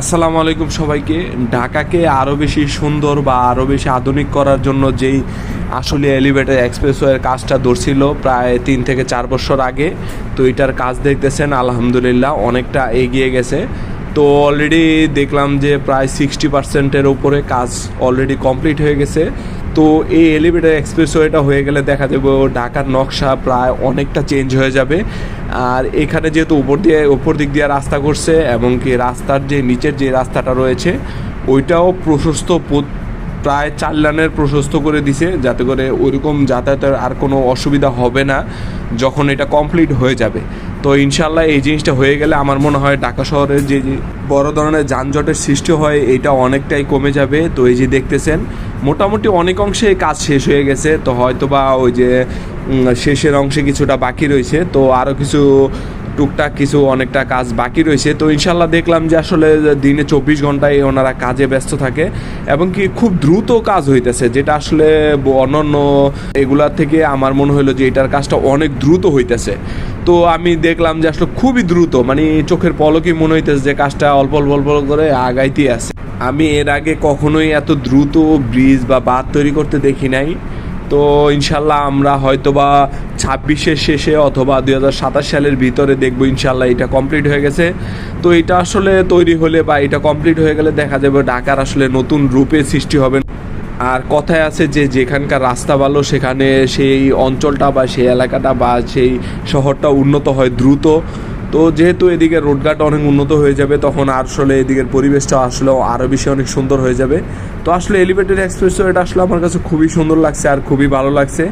আসসালামু আলাইকুম সবাইকে। ঢাকাকে আরও বেশি সুন্দর বা আরও বেশি আধুনিক করার জন্য যেই আসলে এলিভেটেড এক্সপ্রেসওয়ের কাজটা ধরছিল প্রায় 3 থেকে 4 বছর আগে, তো এটার কাজ দেখতেছেন আলহামদুলিল্লাহ অনেকটা এগিয়ে গেছে। তো অলরেডি দেখলাম যে প্রায় 60%-এর উপরে কাজ অলরেডি কমপ্লিট হয়ে গেছে। তো এই এলিভেটেড এক্সপ্রেসওয়েটা হয়ে গেলে দেখা যাবে ঢাকার নকশা প্রায় অনেকটা চেঞ্জ হয়ে যাবে। আর এখানে যেহেতু উপর দিক দিয়ে রাস্তা করছে এবং কি রাস্তার যে নিচের যে রাস্তাটা রয়েছে ওইটাও প্রশস্ত, প্রায় 4 লেনের প্রশস্ত করে দিছে, যাতে করে ওইরকম যাতায়াতের আর কোনো অসুবিধা হবে না যখন এটা কমপ্লিট হয়ে যাবে। তো ইনশাল্লাহ এই জিনিসটা হয়ে গেলে আমার মনে হয় ঢাকা শহরে যে বড় ধরনের যানজটের সৃষ্টি হয় এটা অনেকটাই কমে যাবে। তো এই যে দেখতেছেন মোটামুটি অনেক অংশে কাজ শেষ হয়ে গেছে, তো হয়তো বা ওই যে শেষের অংশে কিছুটা বাকি রয়েছে, তো আরও কিছু টুকটাক কিছু অনেকটা কাজ বাকি রয়েছে। তো ইনশাল্লাহ দেখলাম যে আসলে দিনে 24 ঘন্টায় ওনারা কাজে ব্যস্ত থাকে এবং কি খুব দ্রুত কাজ হইতেছে, যেটা আসলে অন্যান্য এগুলার থেকে আমার মনে হলো যে এটার কাজটা অনেক দ্রুত হইতেছে। তো আমি দেখলাম যে আসলে খুবই দ্রুত, মানে চোখের পলকই মনে হইতেছে যে কাজটা অল্প অল্প অল্প করে আগাইতেই আছে। আমি এর আগে কখনোই এত দ্রুত ব্রিজ বা বাঁধ তৈরি করতে দেখি নাই। তো ইনশাল্লাহ আমরা হয়তো বা 26-এর শেষে অথবা 2027 সালের ভিতরে দেখবো ইনশাল্লাহ এটা কমপ্লিট হয়ে গেছে। তো এটা আসলে তৈরি হলে বা এটা কমপ্লিট হয়ে গেলে দেখা যাবে ঢাকার আসলে নতুন রূপে সৃষ্টি হবে। আর কথায় আছে যে যেখানকার রাস্তা ভালো সেখানে সেই অঞ্চলটা বা সেই এলাকাটা বা সেই শহরটা উন্নত হয় দ্রুত। তো যেহেতু এদিকে রোডঘাট অনেক উন্নত হয়ে যাবে তখন আসলে এদিকের পরিবেশটা আসলে আরও বেশি অনেক সুন্দর হয়ে যাবে। তো আসলে এলিভেটেড এক্সপ্রেসওয়ে এটা আসলে আমার কাছে খুবই সুন্দর লাগছে আর খুবই ভালো লাগছে।